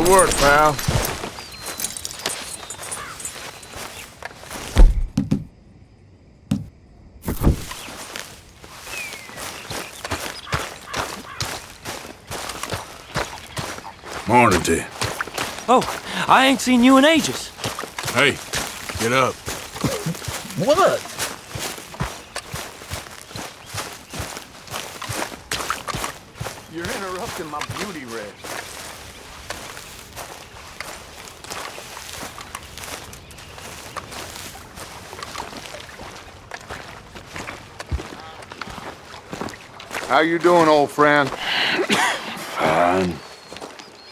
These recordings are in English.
Good work, pal. Morning, T. Oh, I ain't seen you in ages. Hey, get up. What? You're interrupting my beauty rest. How you doing, old friend? Fine.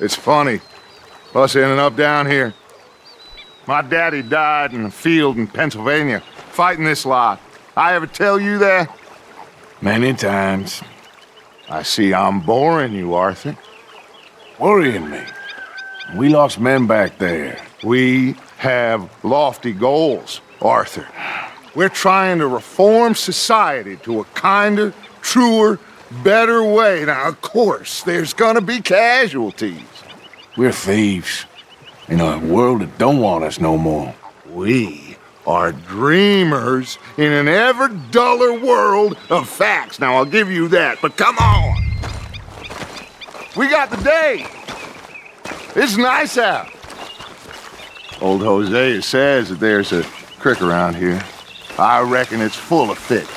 It's funny, us ending up down here. My daddy died in a field in Pennsylvania, fighting this lot. I ever tell you that? Many times. I see I'm boring you, Arthur. Worrying me. We lost men back there. We have lofty goals, Arthur. We're trying to reform society to a kinder, truer, better way. Now, of course, there's gonna be casualties. We're thieves. In a world that don't want us no more. We are dreamers in an ever duller world of facts. Now, I'll give you that, but come on. We got the day. It's nice out. Old Hosea says that there's a creek around here. I reckon it's full of fish.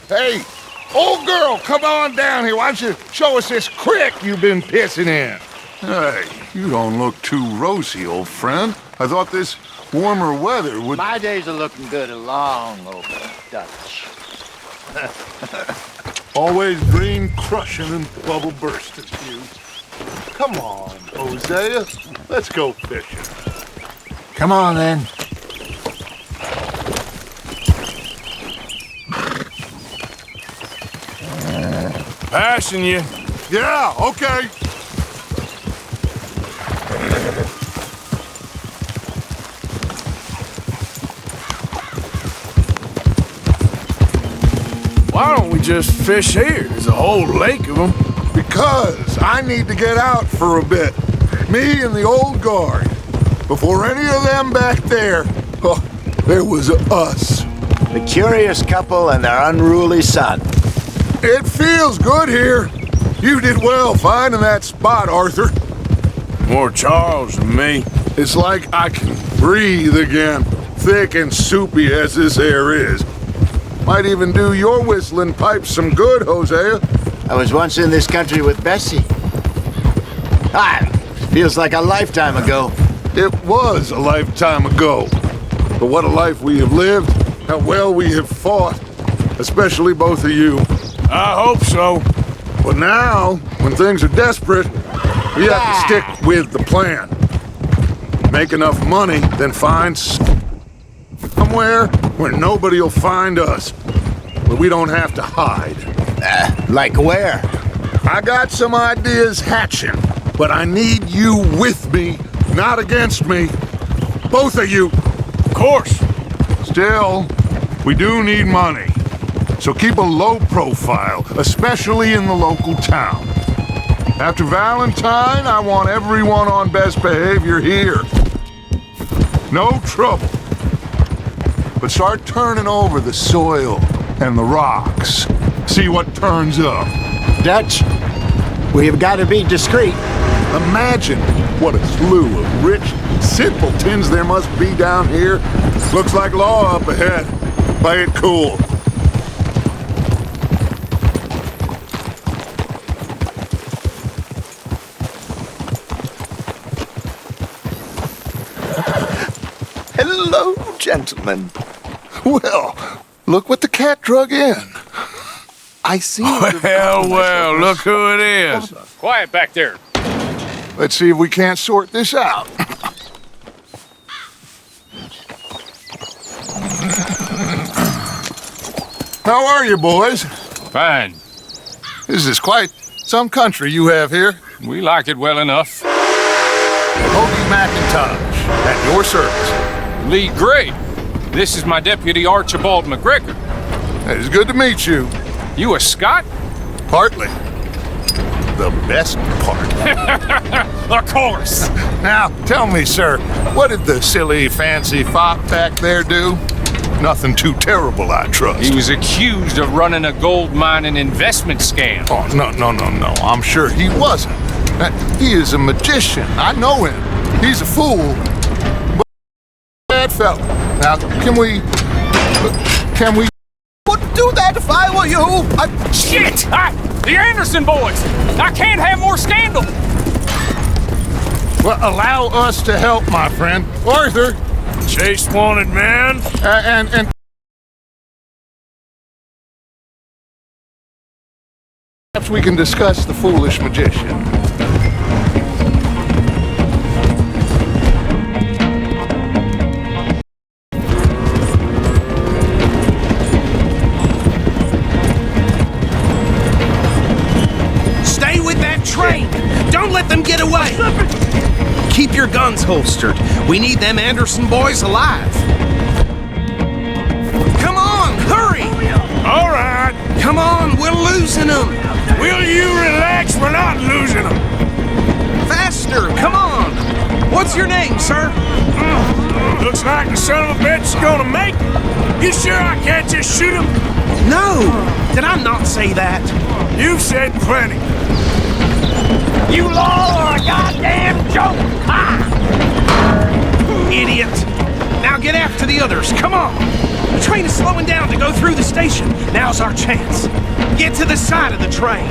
Hey, old girl, come on down here. Why don't you show us this creek you've been pissing in? Hey, you don't look too rosy, old friend. I thought this warmer weather would... My days are looking good along over Dutch. Always green crushing and bubble bursting, you. Come on, Hosea. Let's go fishing. Come on, then. Passing you. Yeah, okay. Why don't we just fish here? There's a whole lake of them. Because I need to get out for a bit. Me and the old guard. Before any of them back there, oh, there was us. The curious couple and their unruly son. It feels good here. You did well finding that spot, Arthur. More Charles than me. It's like I can breathe again, thick and soupy as this air is. Might even do your whistling pipes some good, Hosea. I was once in this country with Bessie. Feels like a lifetime ago. It was a lifetime ago. But what a life we have lived, how well we have fought, especially both of you. I hope so. But now, when things are desperate, we have to stick with the plan. Make enough money, then find somewhere where nobody will find us. Where we don't have to hide. Like where? I got some ideas hatching, but I need you with me, not against me. Both of you. Of course. Still, we do need money. So keep a low profile, especially in the local town. After Valentine, I want everyone on best behavior here. No trouble. But start turning over the soil and the rocks. See what turns up. Dutch, we've got to be discreet. Imagine what a slew of rich simpletons there must be down here. Looks like law up ahead. Play it cool. Hello, gentlemen. Well, look what the cat drug in. I see. Well, look who it is. Quiet back there. Let's see if we can't sort this out. How are you, boys? Fine. This is quite some country you have here. We like it well enough. Hoagie McIntosh, at your service. Lee Gray. This is my deputy Archibald McGregor. It's good to meet you. You a Scot? Partly. The best part. Of course. Now, tell me, sir, what did the silly, fancy fop back there do? Nothing too terrible, I trust. He was accused of running a gold mining investment scam. Oh, no. I'm sure he wasn't. He is a magician. I know him. He's a fool. But bad fellow. Now, can we Wouldn't do that if I were you. Shit! The Anderson boys! I can't have more scandal! well, allow us to help, my friend. Arthur. Chase wanted man. And perhaps we can discuss the foolish magician. Stay with that train! Don't let them get away! Keep your guns holstered. We need them Anderson boys alive. Come on, hurry! All right. Come on, we're losing them. Will you relax? We're not losing them. Faster, come on. What's your name, sir? Looks like the son of a bitch is gonna make it. You sure I can't just shoot him? No, did I not say that? You've said plenty. You all are a goddamn joke! Idiot. Now get after the others, come on. The train is slowing down to go through the station. Now's our chance. Get to the side of the train.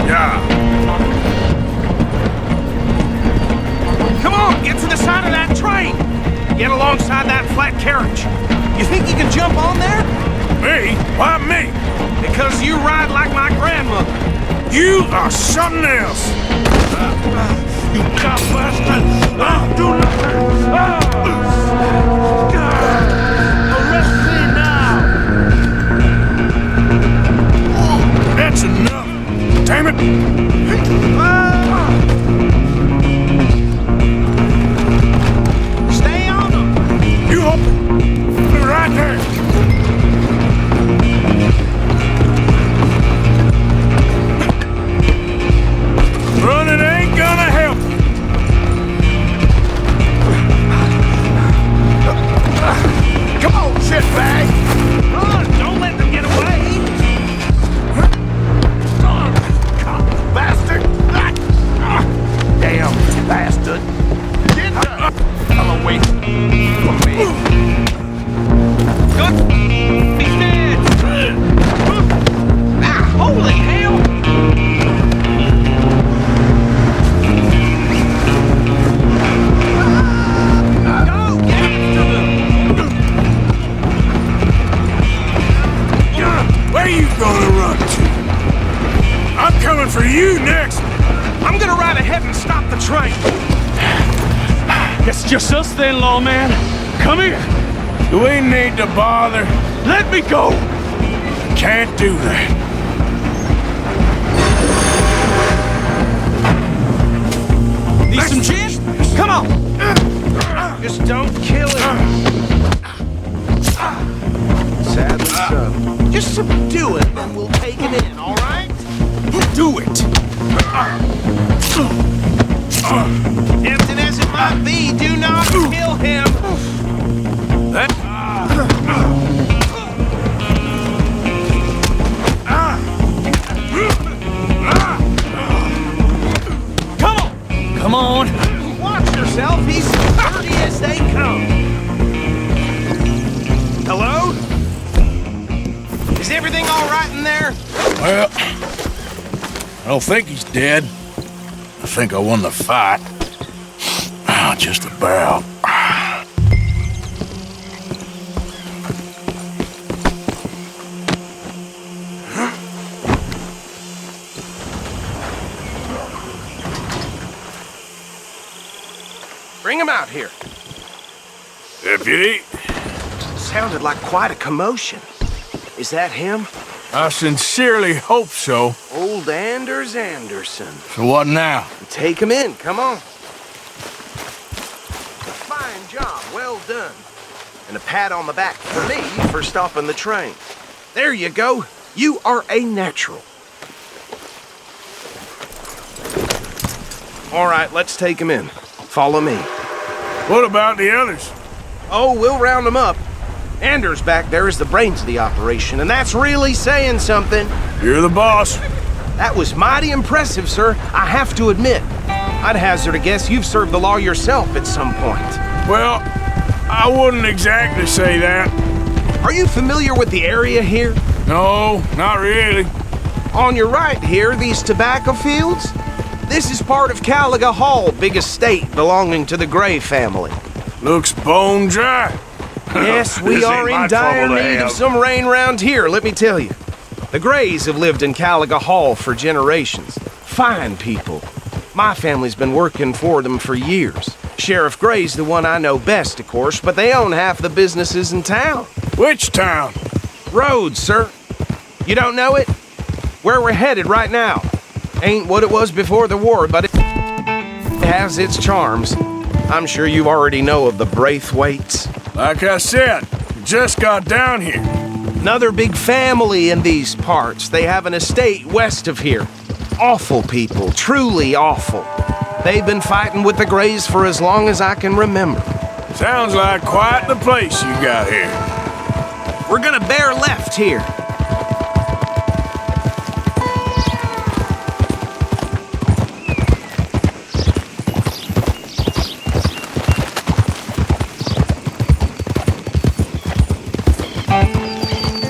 Yeah. Come on, get to the side of that train. Get alongside that flat carriage. You think you can jump on there? Me? Why me? Because you ride like my grandmother. You are something else. You cop bastard! Do nothing! Arrest me now! That's enough! Damn it! Stay on them! You open! They're right there! Running ain't gonna help. Come on, shitbag! Run! Don't let them get away! Bastard! Damn bastard! Get I'm away from me. Good. He's dead! Holy hell! Where you gonna run to? I'm coming for you next. I'm gonna ride ahead and stop the train. It's just us then, lawman. Come here. Do we need to bother? Let me go. Can't do that. Need some gin? Come on! Just don't kill him. Sadly so. Just subdue it, and we'll take it in, all right? Do it. Tempting as it might be, do not kill him. Come on. Watch yourself, he's sturdy as they come. Hello? Is everything all right in there? Well, I don't think he's dead. I think I won the fight. Just about. Bring him out here. Deputy. Sounded like quite a commotion. Is that him? I sincerely hope so. Old Anders Anderson. So what now? Take him in, come on. Fine job, well done. And a pat on the back for me for stopping the train. There you go. You are a natural. All right, let's take him in. Follow me. What about the others? Oh, we'll round them up. Anders back there is the brains of the operation, and that's really saying something. You're the boss. That was mighty impressive, sir. I have to admit. I'd hazard a guess you've served the law yourself at some point. Well, I wouldn't exactly say that. Are you familiar with the area here? No, not really. On your right here, these tobacco fields? This is part of Callagher Hall, big estate belonging to the Gray family. Looks bone dry. Yes, we This are ain't my in dire trouble to need of have. some rain round here, let me tell you. The Grays have lived in Callagher Hall for generations. Fine people. My family's been working for them for years. Sheriff Gray's the one I know best, of course, but they own half the businesses in town. Which town? Rhodes, sir. You don't know it? Where we're headed right now. Ain't what it was before the war, but it has its charms. I'm sure you already know of the Braithwaites. Like I said, we just got down here. Another big family in these parts. They have an estate west of here. Awful people, truly awful. They've been fighting with the Grays for as long as I can remember. Sounds like quite the place you got here. We're gonna bear left here.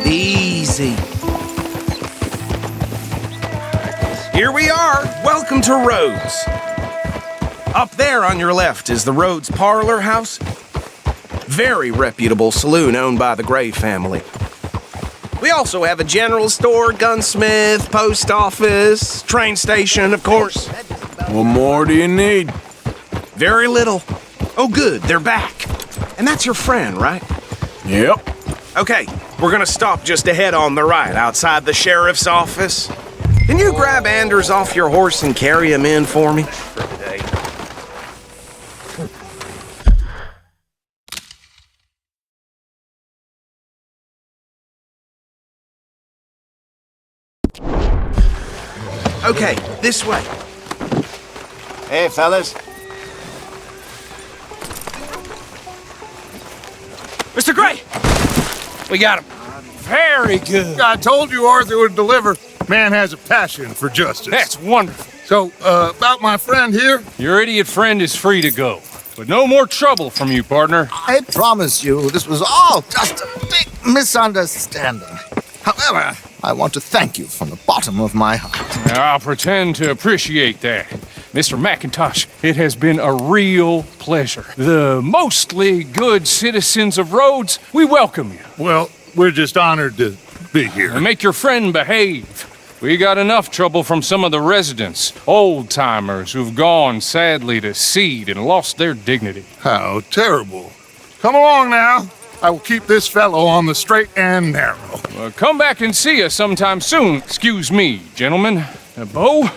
Easy. Here we are. Welcome to Rhodes. Up there on your left is the Rhodes Parlor House. Very reputable saloon owned by the Gray family. We also have a general store, gunsmith, post office, train station, of course. What more do you need? Very little. Oh, good, they're back. And that's your friend, right? Yep. Okay, we're gonna stop just ahead on the right, outside the sheriff's office. Can you grab Anders off your horse and carry him in for me? Okay, this way. Hey, fellas. Mr. Gray! We got him. Very good. I told you Arthur would deliver. Man has a passion for justice. That's wonderful. So, about my friend here? Your idiot friend is free to go. But no more trouble from you, partner. I promise you, this was all just a big misunderstanding. However, I want to thank you from the bottom of my heart. I'll pretend to appreciate that. Mr. McIntosh, it has been a real pleasure. The mostly good citizens of Rhodes, we welcome you. Well, we're just honored to be here. And make your friend behave. We got enough trouble from some of the residents, old-timers who've gone, sadly, to seed and lost their dignity. How terrible. Come along now. I will keep this fellow on the straight and narrow. Come back and see us sometime soon. Excuse me, gentlemen. Bo,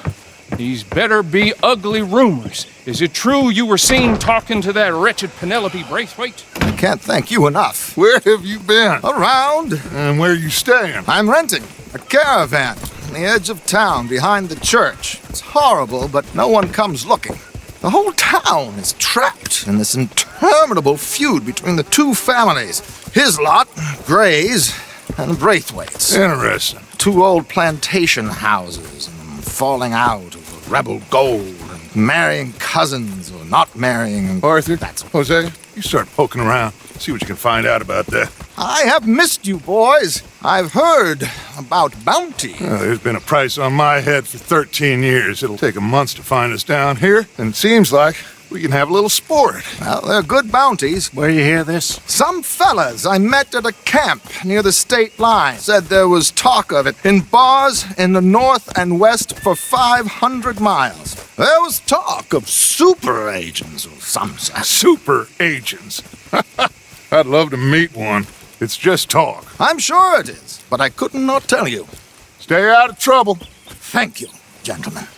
these better be ugly rumors. Is it true you were seen talking to that wretched Penelope Braithwaite? I can't thank you enough. Where have you been? Around, And where you staying? I'm renting a caravan on the edge of town behind the church. It's horrible, but no one comes looking. The whole town is trapped in this interminable feud between the two families. His lot, Gray's, and Braithwaite's. Interesting. Two old plantation houses, and falling out over rebel gold, and marrying cousins or not marrying. And Arthur, that's Jose, you start poking around. See what you can find out about that. I have missed you, boys. I've heard about bounty. There's been a price on my head for 13 years. It'll take a month to find us down here, and it seems like we can have a little sport. Well, they're good bounties. Where you hear this? Some fellas I met at a camp near the state line said there was talk of it in bars in the north and west for 500 miles. There was talk of super agents or some such. Super agents. I'd love to meet one. It's just talk. I'm sure it is, but I couldn't not tell you. Stay out of trouble. Thank you, gentlemen.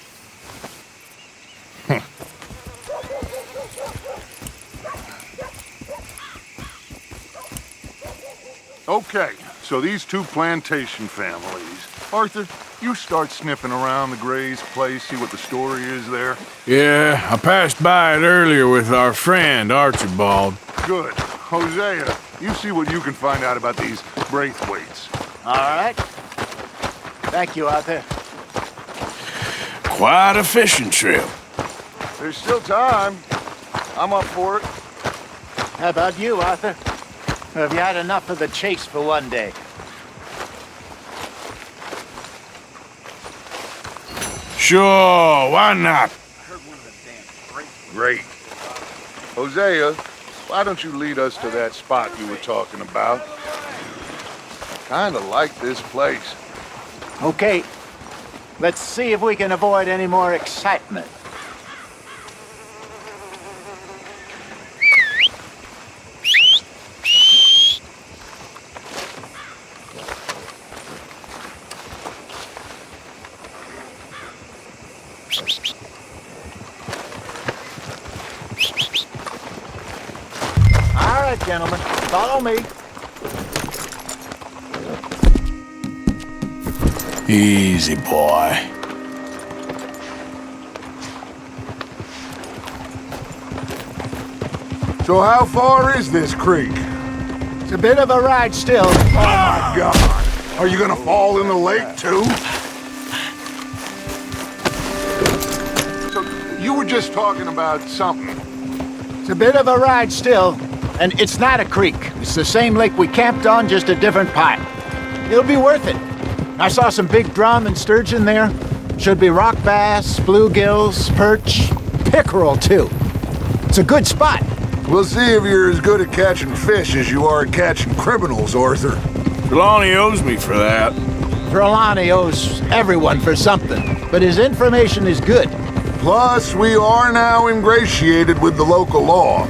Okay, so these two plantation families. Arthur, you start sniffing around the Gray's place, see what the story is there. Yeah, I passed by it earlier with our friend, Archibald. Good. Hosea, you see what you can find out about these Braithwaites. All right. Thank you, Arthur. Quite a fishing trip. There's still time. I'm up for it. How about you, Arthur? Have you had enough of the chase for one day? Sure, why not? Great. Hosea, why don't you lead us to that spot you were talking about? Kinda like this place. Okay. Let's see if we can avoid any more excitement. All right, gentlemen, follow me. Easy, boy. So how far is this creek? It's a bit of a ride still. Oh my God! Are you gonna fall in the lake too? So you were just talking about something. It's a bit of a ride still, and it's not a creek. It's the same lake we camped on, just a different part. It'll be worth it. I saw some big drum and sturgeon there. Should be rock bass, bluegills, perch, pickerel too. It's a good spot. We'll see if you're as good at catching fish as you are at catching criminals, Arthur. Trelawney owes me for that. Trelawney owes everyone for something, but his information is good. Plus, we are now ingratiated with the local law.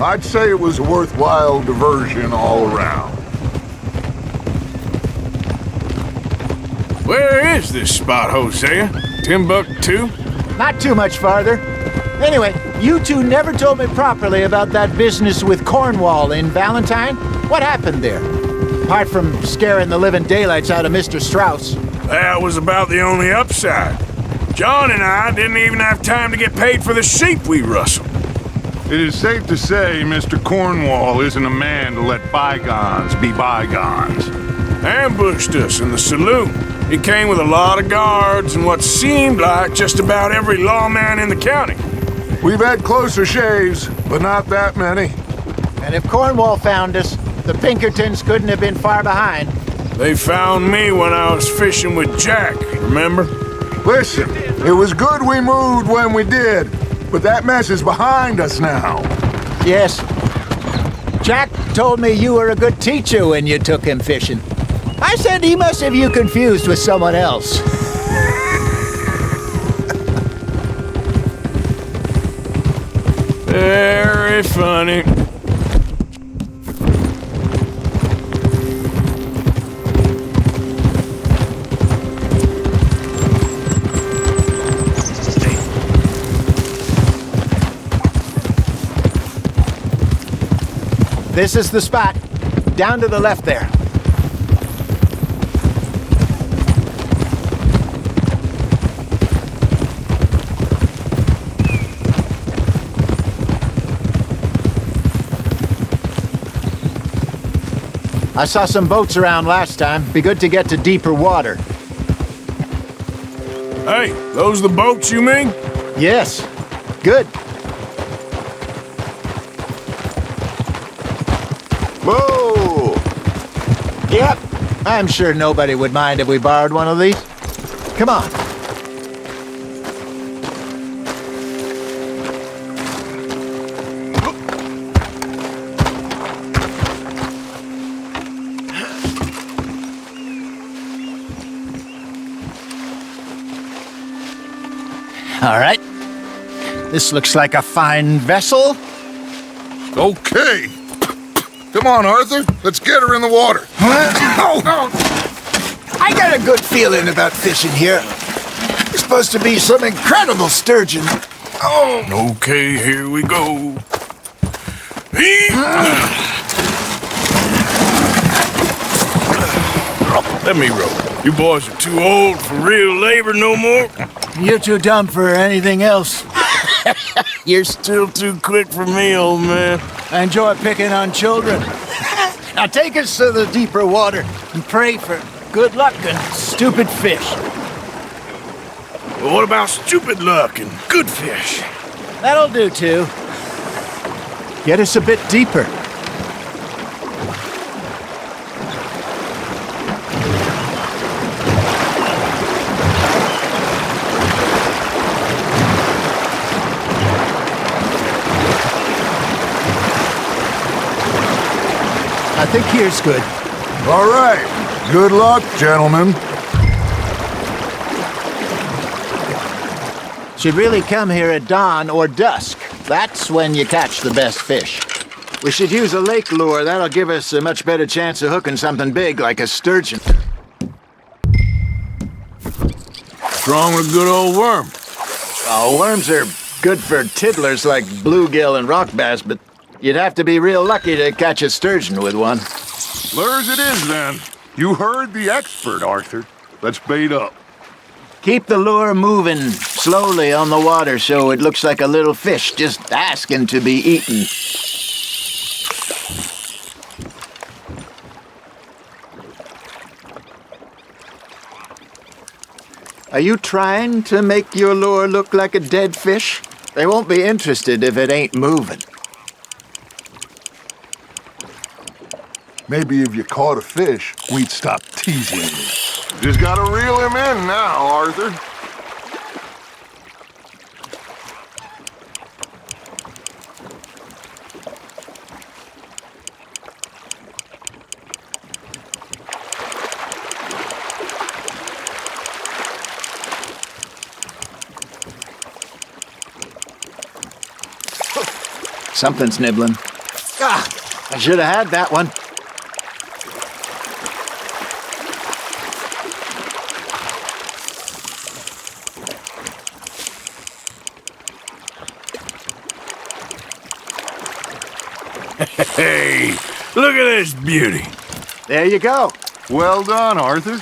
I'd say it was a worthwhile diversion all around. Where is this spot, Hosea? Timbuktu? Not too much farther. Anyway, you two never told me properly about that business with Cornwall in Valentine. What happened there? Apart from scaring the living daylights out of Mr. Strauss. That was about the only upside. John and I didn't even have time to get paid for the sheep we rustled. It is safe to say Mr. Cornwall isn't a man to let bygones be bygones. Ambushed us in the saloon. He came with a lot of guards and what seemed like just about every lawman in the county. We've had closer shaves, but not that many. And if Cornwall found us, the Pinkertons couldn't have been far behind. They found me when I was fishing with Jack, remember? Listen, it was good we moved when we did, but that mess is behind us now. Yes. Jack told me you were a good teacher when you took him fishing. I said he must have you confused with someone else. Very funny. This is the spot. Down to the left there. I saw some boats around last time. Be good to get to deeper water. Hey, those the boats you mean? Yes. Good. Whoa! Yep. I'm sure nobody would mind if we borrowed one of these. Come on. All right. This looks like a fine vessel. Okay. Come on, Arthur. Let's get her in the water. I got a good feeling about fishing here. It's supposed to be some incredible sturgeon. Okay, here we go. Let me row. You boys are too old for real labor no more. You're too dumb for anything else. You're still too quick for me, old man. I enjoy picking on children. Now take us to the deeper water and pray for good luck and stupid fish. Well, what about stupid luck and good fish? That'll do too. Get us a bit deeper. I think here's good. All right. Good luck, gentlemen. Should really come here at dawn or dusk. That's when you catch the best fish. We should use a lake lure. That'll give us a much better chance of hooking something big like a sturgeon. What's wrong with a good old worm? Oh, worms are good for tiddlers like bluegill and rock bass, but you'd have to be real lucky to catch a sturgeon with one. Lures it is, then. You heard the expert, Arthur. Let's bait up. Keep the lure moving slowly on the water so it looks like a little fish just asking to be eaten. Are you trying to make your lure look like a dead fish? They won't be interested if it ain't moving. Maybe if you caught a fish, we'd stop teasing you. Just gotta reel him in now, Arthur. Something's nibbling. Ah, I should have had that one. Hey, look at this beauty. There you go. Well done, Arthur.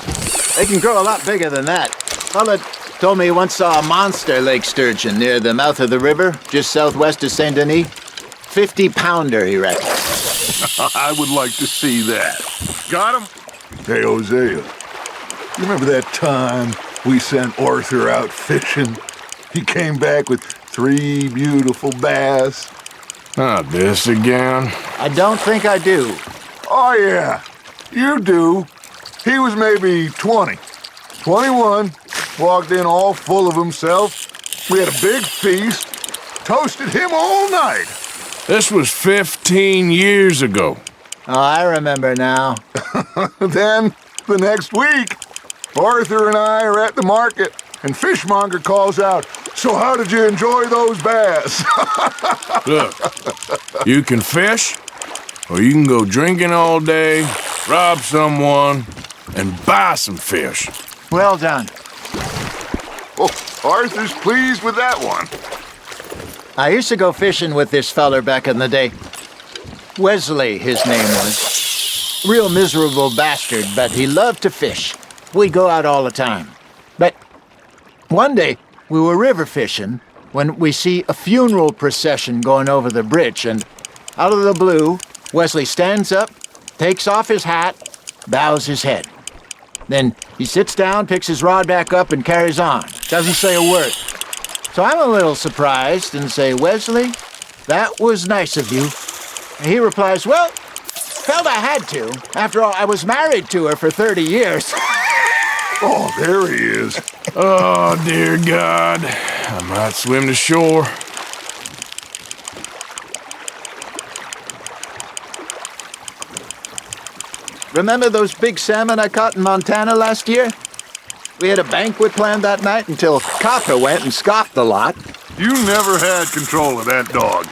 They can grow a lot bigger than that. Fella told me he once saw a monster lake sturgeon near the mouth of the river, just southwest of Saint Denis. 50-pounder, he reckons. I would like to see that. Got him? Hey, Hosea. You remember that time we sent Arthur out fishing? He came back with 3 beautiful bass. Not this again. I don't think I do. Oh, yeah. You do. He was maybe 20. 21. Walked in all full of himself. We had a big feast. Toasted him all night. This was 15 years ago. Oh, I remember now. Then, the next week, Arthur and I are at the market, and Fishmonger calls out, "So how did you enjoy those bass?" Look, you can fish, or you can go drinking all day, rob someone, and buy some fish. Well done. Oh, Arthur's pleased with that one. I used to go fishing with this feller back in the day. Wesley, his name was. Real miserable bastard, but he loved to fish. We'd go out all the time. But one day, we were river fishing when we see a funeral procession going over the bridge, and out of the blue, Wesley stands up, takes off his hat, bows his head. Then he sits down, picks his rod back up, and carries on. Doesn't say a word. So I'm a little surprised and say, "Wesley, that was nice of you." And he replies, "Well, felt I had to. After all, I was married to her for 30 years. Oh, there he is. Oh, dear God. I might swim to shore. Remember those big salmon I caught in Montana last year? We had a banquet planned that night until Kaka went and scoffed a lot. You never had control of that dog.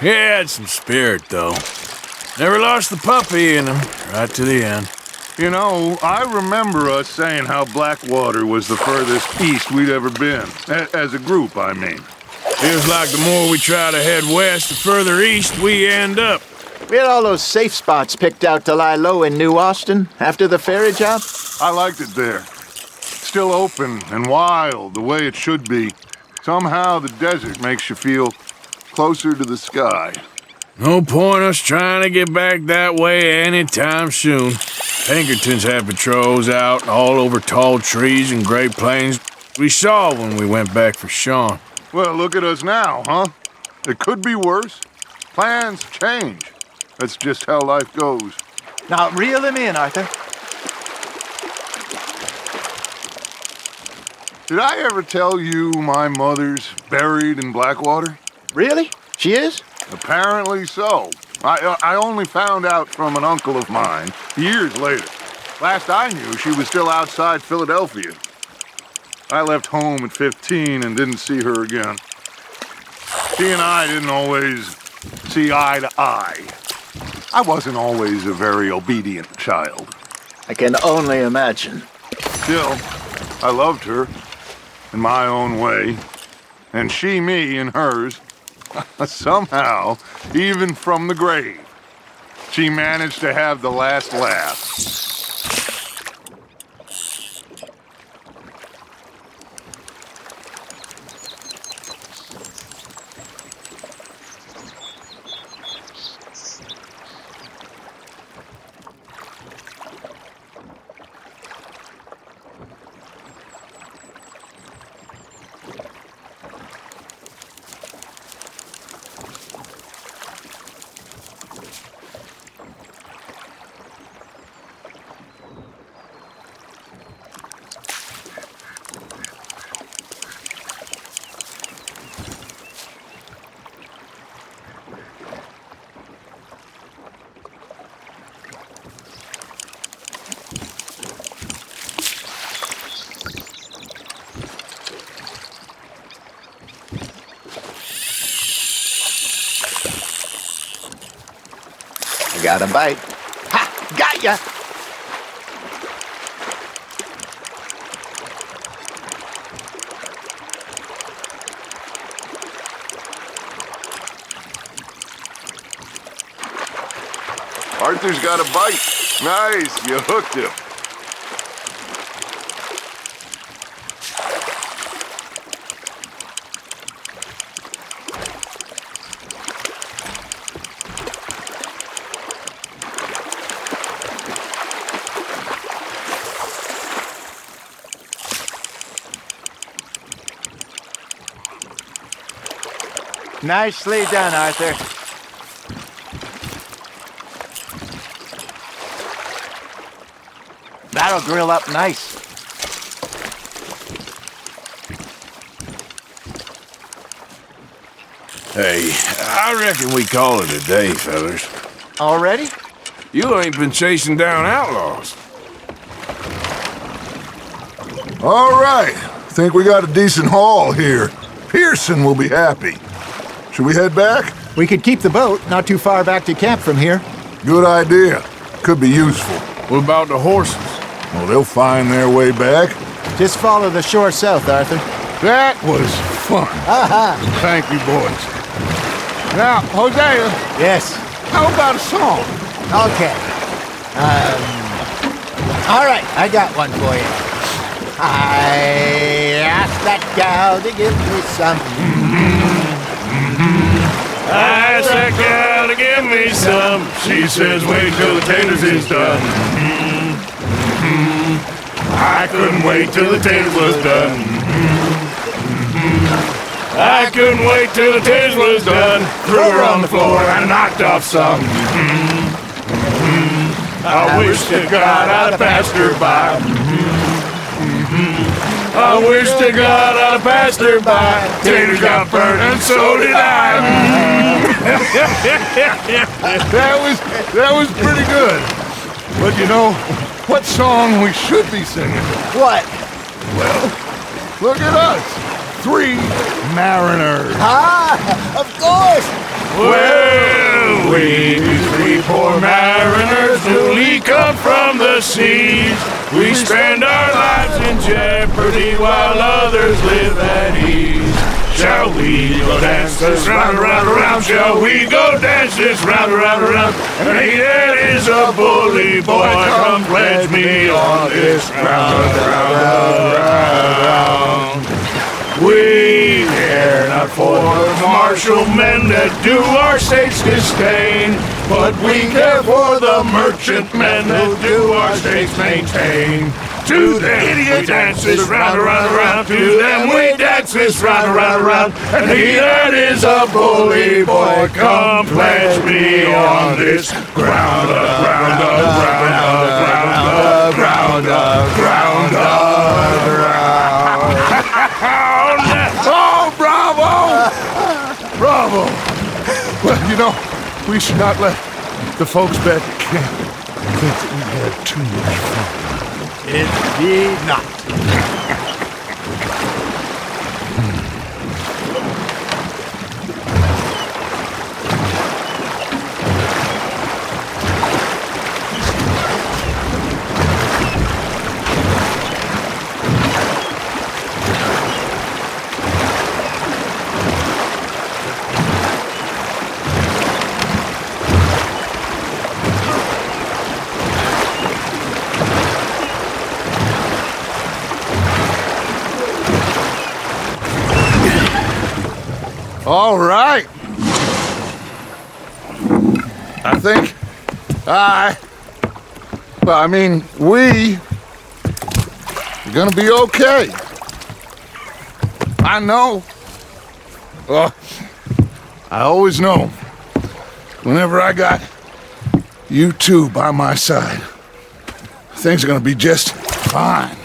He had some spirit, though. Never lost the puppy in him, right to the end. You know, I remember us saying how Blackwater was the furthest east we'd ever been. As a group, I mean. Feels like the more we try to head west, the further east we end up. We had all those safe spots picked out to lie low in New Austin after the ferry job. I liked it there. Still open and wild, the way it should be. Somehow the desert makes you feel closer to the sky. No point us trying to get back that way anytime soon. Pinkertons had patrols out all over tall trees and great plains we saw when we went back for Sean. Well, look at us now, huh? It could be worse. Plans change. That's just how life goes. Now, reel him in, Arthur. Did I ever tell you my mother's buried in Blackwater? Really? She is? Apparently so. I only found out from an uncle of mine years later. Last I knew, she was still outside Philadelphia. I left home at 15 and didn't see her again. She and I didn't always see eye to eye. I wasn't always a very obedient child. I can only imagine. Still, I loved her in my own way, and she me in hers. Somehow, even from the grave, she managed to have the last laugh. Got a bite. Ha! Got ya! Arthur's got a bite. Nice, you hooked him. Nicely done, Arthur. That'll grill up nice. Hey, I reckon we call it a day, fellas. Already? You ain't been chasing down outlaws. All right. Think we got a decent haul here. Pearson will be happy. Should we head back? We could keep the boat not too far back to camp from here. Good idea. Could be useful. What about the horses? Well, they'll find their way back. Just follow the shore south, Arthur. That was fun. Aha! Thank you, boys. Now, Hosea, Yes. how about a song? Okay. All right, I got one for you. I asked that gal to give me some. I asked that gal to give me some. She says, wait till the taters is done. I couldn't wait till the taters was done. I couldn't wait till the taters was done. Threw her on the floor and knocked off some. I wish to God I'd passed her by. I wish to God I'd passed her by. Taters got burnt and so did I. That was pretty good. But you know, what song we should be singing? What? Well, look at us. 3 mariners. Ah, of course. Well, we, three poor mariners, newly come from the seas. We spend our lives in jeopardy while others live at ease. Shall we go dance this round, around, around? Shall we go dance this round, around, around? And he that is a bully boy, come pledge me on this round, round, round. We care not for the martial men that do our states disdain, but we care for the merchant men that do our states maintain. To them we dance this round, around, around. To them we dance this round, around, around. And he that is a bully boy, come pledge me on this ground, ground, ground, ground, ground, ground, ground. Oh, bravo! Bravo! Well, you know, we should not let the folks back at camp think that we had too much fun. It did not. All right. I think we are gonna be okay. I know. I always know. Whenever I got you two by my side, things are gonna be just fine.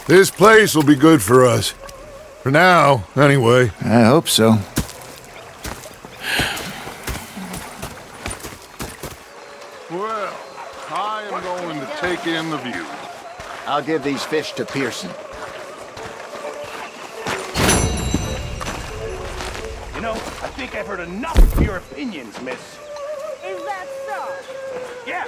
This place will be good for us. For now, anyway. I hope so. Well, I am going to take in the view. I'll give these fish to Pearson. You know, I think I've heard enough of your opinions, miss. Is that so? Yeah,